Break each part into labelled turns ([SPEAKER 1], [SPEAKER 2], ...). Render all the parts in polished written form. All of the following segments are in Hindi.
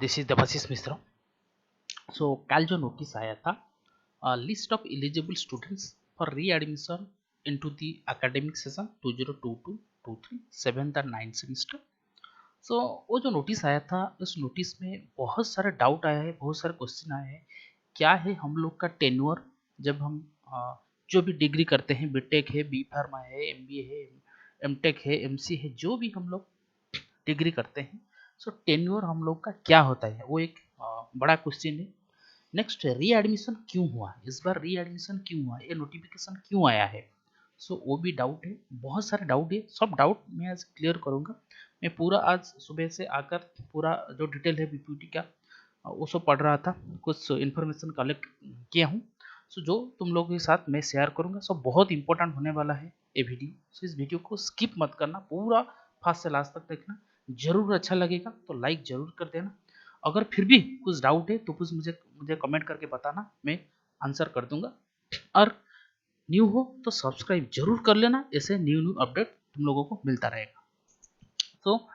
[SPEAKER 1] This is Debashish Mishra. So कल जो नोटिस आया था, list of eligible students for readmission into the academic session 2022-23 7th और 9th सेमेस्टर। सो वो जो नोटिस आया था, उस नोटिस में बहुत सारे डाउट आया है, बहुत सारे क्वेश्चन आए हैं। क्या है हम लोग का टेन्योर, जब हम जो भी डिग्री करते हैं, बीटेक है, बी फार्मा है, एमबीए है, एमटेक है, एमसी है, जो भी हम लोग डिग्री करते हैं, सो टेन्योर हम लोग का क्या होता है, वो एक बड़ा क्वेश्चन है। नेक्स्ट, री एडमिशन क्यों हुआ, इस बार री एडमिशन क्यों हुआ, ये नोटिफिकेशन क्यों आया है। सो वो भी डाउट है, बहुत सारे डाउट है। सब डाउट मैं आज क्लियर करूंगा। मैं पूरा आज सुबह से आकर पूरा जो डिटेल है बीपीटी का, वो सब पढ़ रहा था, कुछ इन्फॉर्मेशन कलेक्ट किया हूँ। सो जो तुम लोगों के साथ मैं शेयर करूंगा, सब बहुत इंपॉर्टेंट होने वाला है ये वीडियो। सो इस वीडियो को स्किप मत करना, पूरा फास्ट से लास्ट तक देखना। जरूर अच्छा लगेगा तो लाइक जरूर कर देना। अगर फिर भी कुछ डाउट है तो कुछ मुझे मुझे कमेंट करके बताना, मैं आंसर कर दूंगा। और न्यू हो तो सब्सक्राइब जरूर कर लेना, ऐसे न्यू न्यू अपडेट तुम लोगों को मिलता रहेगा। तो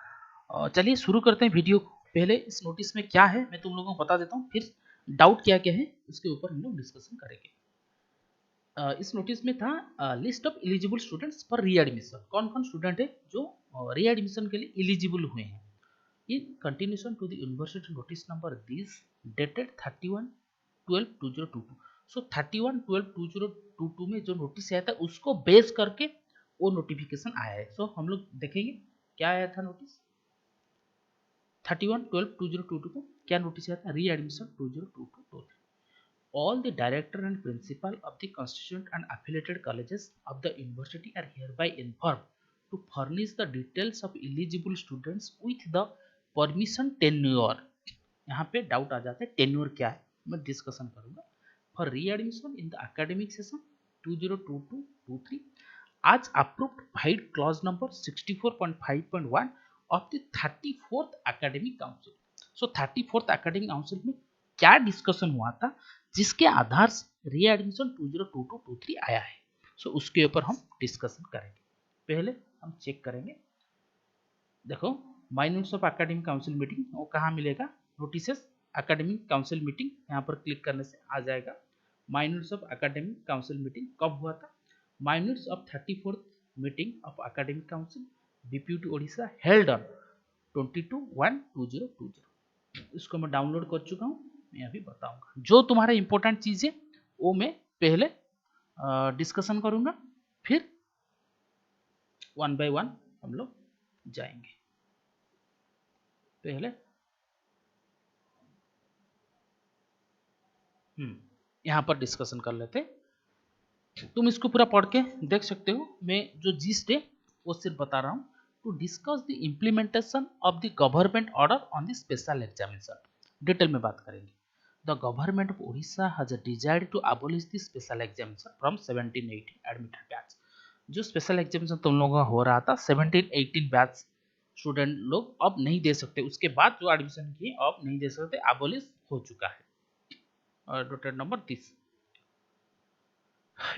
[SPEAKER 1] चलिए शुरू करते हैं वीडियो को। पहले इस नोटिस में क्या है मैं तुम लोगों को बता देता हूँ, फिर डाउट क्या क्या है उसके ऊपर हम लोग डिस्कशन करेंगे। इस नोटिस में था list of eligible students for री एडमिशन। कौन कौन स्टूडेंट है जो री एडमिशन के लिए एलिजिबल हुए हैं। In continuation to the university notice number this dated 31/12/2022। सो 31/12/2022 में जो नोटिस आया था उसको बेस करके वो नोटिफिकेशन आया है। सो हम लोग देखेंगे क्या आया था नोटिस। 31/12/2022 को क्या नोटिस आया था, री admission 2022-23। All the director and principal of the constituent and affiliated colleges of the university are hereby informed to furnish the details of eligible students with the permission tenure। यहाँ पे डाउट आ जाता है, टेन्योर क्या है मैं डिस्कशन करूंगा। फॉर री admission in the academic session 2022-23 आज approved wide clause number 64.5.1 of the 34th academic council. So 34th academic council में क्या डिस्कशन हुआ था जिसके आधार से री एडमिशन 2022-23 आया है। सो उसके ऊपर हम डिस्कशन करेंगे। पहले हम चेक करेंगे, देखो minus of academic council meeting वो कहाँ मिलेगा, नोटिसेस एकेडमिक काउंसिल मीटिंग, यहाँ पर क्लिक करने से आ जाएगा। Minus of academic council meeting कब हुआ था, minus of 34th meeting of academic council BPUT Odisha held on 22/1/2020। इसको मैं डाउनलोड कर चुका हूँ, मैं अभी बताऊंगा। जो तुम्हारा इंपॉर्टेंट चीज है वो मैं पहले डिस्कशन करूंगा, फिर वन बाय वन हम लोग जाएंगे। पहले यहाँ पर डिस्कशन कर लेते। तुम इसको पूरा पढ़ के देख सकते हो, मैं जो जिस्ट है वो सिर्फ बता रहा हूँ। To discuss the implementation of the government order on the special examination, detail में बात करेंगे। The government of Odisha has decided to abolish the special examination from 17-18 admitted batch. जो स्पेशल एग्जामिनेशन तुम लोगों का हो रहा था 17-18 बैच स्टूडेंट लोग अब नहीं दे सकते, उसके बाद जो एडमिशन किए अब नहीं दे सकते, अबॉलिश हो चुका है। Dotted number this,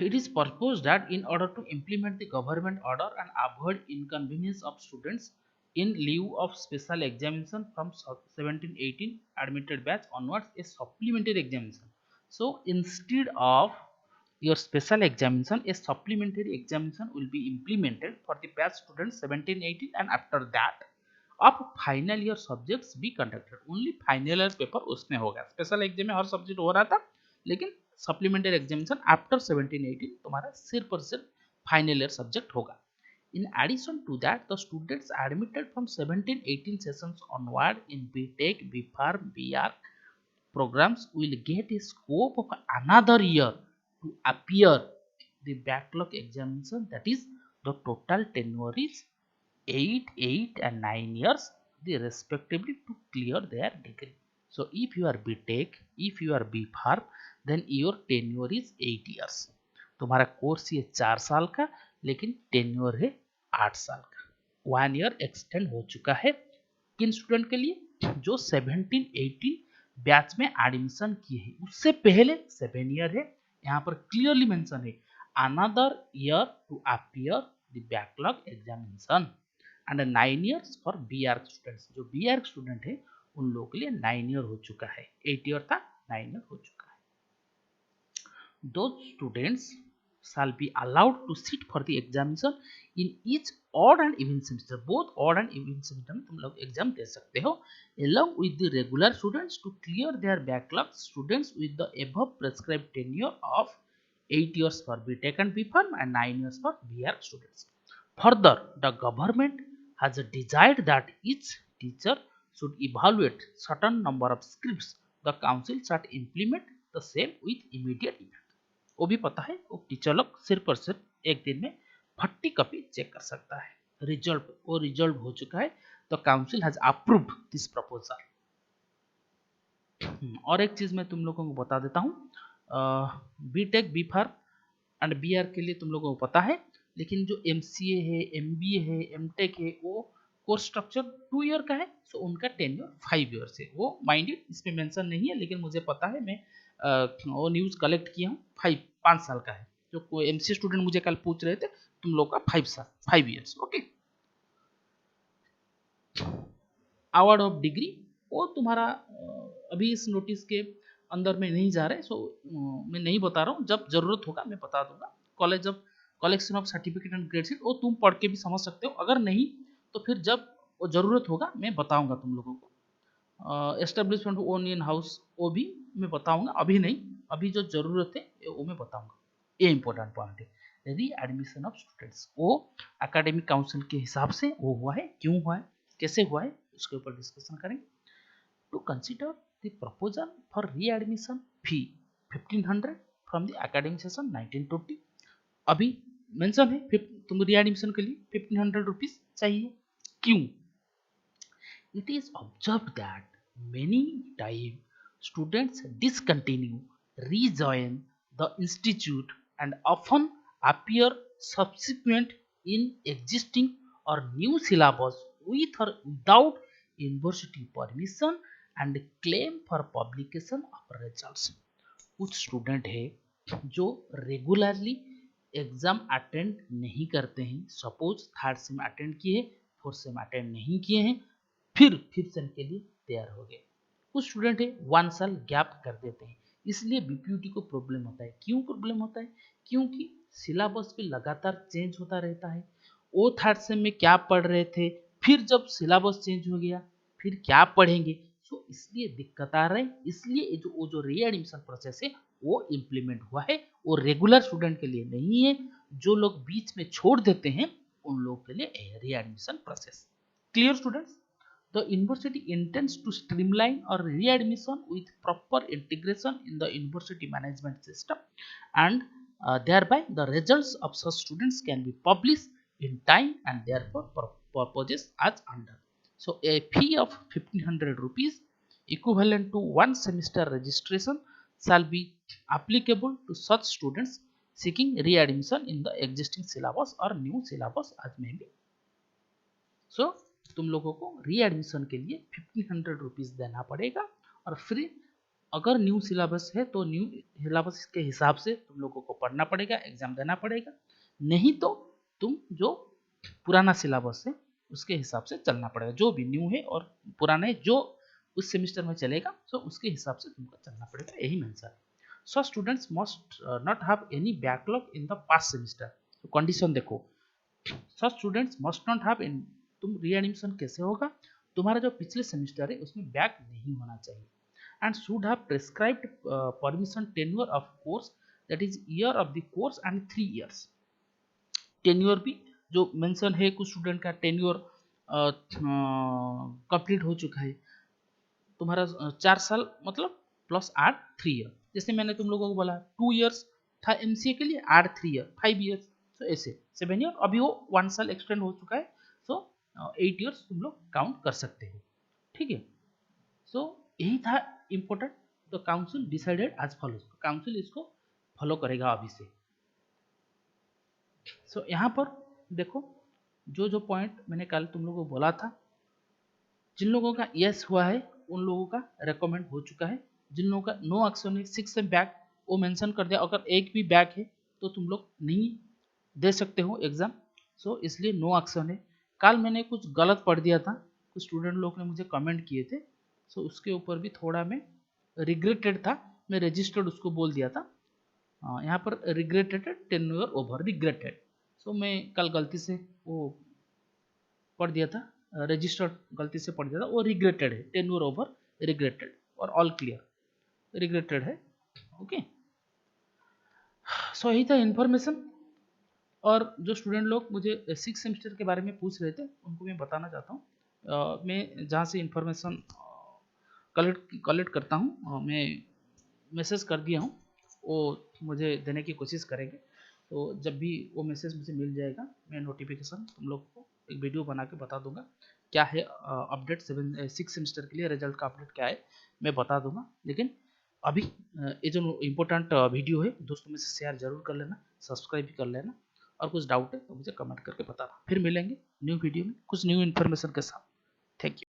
[SPEAKER 1] it is proposed that in order to implement the government order and avoid inconvenience of students in lieu of special examination from 17-18 admitted batch onwards, a supplementary examination. So instead of your special examination, a supplementary examination will be implemented for the batch students 17-18, and after that अब फाइनल ईयर सब्जेक्ट्स भी conducted. Only final year paper उसमें होगा, स्पेशल एग्जाम में हर सब्जेक्ट हो रहा था, लेकिन सप्लीमेंट्री एग्जामिनेशन आफ्टर 17-18 तुम्हारा सिर्फ और सिर्फ फाइनल ईयर सब्जेक्ट होगा। In addition to that, the students admitted from 17-18 sessions onward in BTech, BPharm, BArch programs will get a scope of another year to appear the backlog examination. That is, the total tenure is 8, 8 and 9 years they respectively to clear their degree. So if you are BTech, if you are BPharm, then your tenure is 8 years। तुम्हारा कोर्स ये 4 साल का, लेकिन टेन्योर है 8 साल का। 1 ईयर एक्सटेंड हो चुका है किन स्टूडेंट के लिए, जो 17-18 बैच में एडमिशन किए हैं। उससे पहले 7 ईयर है, यहाँ पर क्लियरली मेंशन है another year to appear the backlog examination, and 9 years for BArch students. जो BArch स्टूडेंट है उन लोगों के लिए 9 ईयर हो चुका है, 8 ईयर था, 9 ईयर हो चुका है। Those students shall be allowed to sit for the examination in each odd and even semester. Both odd and even semester में तुम लोग एग्जाम दे सकते हो along with the regular students to clear their backlog. Students with the above prescribed tenure of 8 years for BTech and BPharm and 9 years for BR students. Further, the government has desired that each teacher should evaluate certain number of scripts. The council should implement the same with immediate effect. वो भी पता है, वो टीचर लोग सिर्फ और सिर्फ एक दिन में 40 कॉपी चेक कर सकता है। रिजल्ट हो चुका है, तो council has approved this proposal. और एक चीज मैं तुम लोगों को बता देता हूँ, बीटेक, बीफार्म एंड बीआर के लिए तुम लोगों को पता है, लेकिन जो एमसीए है, एमबीए है, एमटेक है, वो कोर्स स्ट्रक्चर 2 ईयर का है, सो उनका टेन्योर 5 ईयर है। वो माइंडेड इसमें मेंशन नहीं है, लेकिन मुझे पता है, मैं वो न्यूज़ कलेक्ट किया हूँ। 5 साल का है। जो कोई एमसीए स्टूडेंट मुझे कल पूछ रहे थे, तुम लोग का 5 years. Okay, award of degree वो तुम्हारा अभी इस नोटिस के अंदर में नहीं जा रहे, सो मैं नहीं बता रहा हूँ, जब जरूरत होगा मैं बता दूंगा। College of collection of certificate and grade sheet वो तुम पढ़ के भी समझ सकते हो, अगर नहीं तो फिर जब वो जरूरत होगा मैं बताऊंगा तुम लोगों को। एस्टेब्लिशमेंट ओन इन हाउस वो भी मैं बताऊंगा, अभी नहीं, अभी जो जरूरत है वो मैं बताऊंगा। ये इंपॉर्टेंट पॉइंट है, री एडमिशन ऑफ स्टूडेंट्स वो एकेडमिक काउंसिल के हिसाब से वो हुआ है, क्यों हुआ है, कैसे हुआ है, उसके ऊपर डिस्कशन करेंगे। To consider the proposal for readmission fee 1500 from the academic session 1920। अभी मेंशन है तुम री एडमिशन के लिए 1500 रुपीज चाहिए, क्यों? It is observed that many times students discontinue, rejoin the institute, and often appear subsequent in existing or new syllabus with or without university permission and claim for publication of results. कुछ स्टूडेंट है जो रेगुलरली एग्जाम अटेंड नहीं करते हैं, सपोज थर्ड सेम अटेंड किए, फोर्थ सेम अटेंड नहीं किए हैं, फिर फिफ्थ सेम के लिए तैयार हो गए। कुछ स्टूडेंट है 1 साल गैप कर देते हैं, इसलिए बीपीयूटी को प्रॉब्लम होता है। क्यों प्रॉब्लम होता है? क्योंकि सिलेबस भी लगातार चेंज होता रहता है। वो थर्ड सेम में क्या पढ़ रहे थे, फिर जब सिलेबस चेंज हो गया फिर क्या पढ़ेंगे, सो इसलिए दिक्कत आ रहा है। इसलिए जो री एडमिशन प्रोसेस है वो इम्प्लीमेंट हुआ है, वो रेगुलर स्टूडेंट के लिए नहीं है। जो लोग बीच में छोड़ देते हैं उन लोगों के लिए री admission process. Clear students? The university intends to streamline or readmission with proper integration in the university management system, and thereby the results of such students can be published in time and therefore purposes as under. So a fee of 1500 rupees equivalent to 1 semester registration shall be applicable to such students seeking readmission in the existing syllabus or new syllabus as may be. So तुम लोगों को री एडमिशन के लिए 1500 रुपीज देना पड़ेगा, और फिर अगर न्यू सिलेबस है तो न्यू सिलेबस के हिसाब से तुम लोगों को पढ़ना पड़ेगा, एग्जाम देना पड़ेगा। नहीं तो तुम जो पुराना सिलेबस है उसके हिसाब से चलना पड़ेगा, जो भी न्यू है और पुराना है जो उस सेमिस्टर में चलेगा, सो उसके हिसाब से तुमको चलना पड़ेगा, यही मेंशन है। So students must not have any backlog in the past semester. Condition देखो, so students must not have in, तुम री एडमिशन कैसे होगा, तुम्हारा जो पिछले सेमिस्टर है उसमें बैक नहीं होना चाहिए, and should have prescribed permission tenure of course, that is year of the course and 3 years. Tenure भी जो मेंशन है, कुछ स्टूडेंट का टेन्योर कंप्लीट हो चुका है, तुम्हारा 4 साल मतलब प्लस 8 3 ईयर। जैसे मैंने तुम लोगों को बोला 2 इयर्स था एमसीए के लिए, 8 3 ईयर 5 इयर्स, तो ऐसे 7 ईयर, अभी वो 1 साल एक्सटेंड हो चुका है, सो 8 इयर्स तुम लोग काउंट कर सकते हो। ठीक है, सो यही था इंपॉर्टेंट। तो council decided as follows, council इसको फॉलो करेगा अभी से। सो यहाँ पर देखो, जो जो पॉइंट मैंने कल तुम लोगों को बोला था, जिन लोगों का यस हुआ है उन लोगों का रेकमेंड हो चुका है, जिन लोगों का नो एक्शन है 6 से बैक वो मेंशन कर दिया, अगर एक भी बैक है तो तुम लोग नहीं दे सकते हो एग्जाम, सो इसलिए नो एक्शन है। कल मैंने कुछ गलत पढ़ दिया था, कुछ स्टूडेंट लोग ने मुझे कमेंट किए थे, सो उसके ऊपर भी थोड़ा मैं रिग्रेटेड था, मैं रजिस्टर्ड उसको बोल दिया था। यहाँ पर रिग्रेटेड टेन्योर ओवर, रिग्रेटेड। सो मैं कल गलती से वो पढ़ दिया था, रजिस्टर्ड गलती से पढ़ दिया था, वो रिग्रेटेड है, टेन्योर ओवर रिग्रेटेड, और ऑल क्लियर रिग्रेटेड है। ओके, सो यही था इन्फॉर्मेशन। और जो स्टूडेंट लोग मुझे 6 सेमेस्टर के बारे में पूछ रहे थे उनको मैं बताना चाहता हूँ, मैं जहाँ से इन्फॉर्मेशन कलेक्ट करता हूँ, मैं मैसेज कर दिया हूँ, वो मुझे देने की कोशिश करेंगे। तो जब भी वो मैसेज मुझे मिल जाएगा मैं नोटिफिकेशन तुम लोग को एक वीडियो बना के बता दूंगा क्या है अपडेट 6 सेमेस्टर के लिए रिजल्ट का अपडेट क्या है, मैं बता दूंगा। लेकिन अभी ये जो इम्पोर्टेंट वीडियो है दोस्तों में से शेयर जरूर कर लेना, सब्सक्राइब भी कर लेना, और कुछ डाउट है तो मुझे कमेंट करके बताना। फिर मिलेंगे न्यू वीडियो में कुछ न्यू इन्फॉर्मेशन के साथ। Thank you.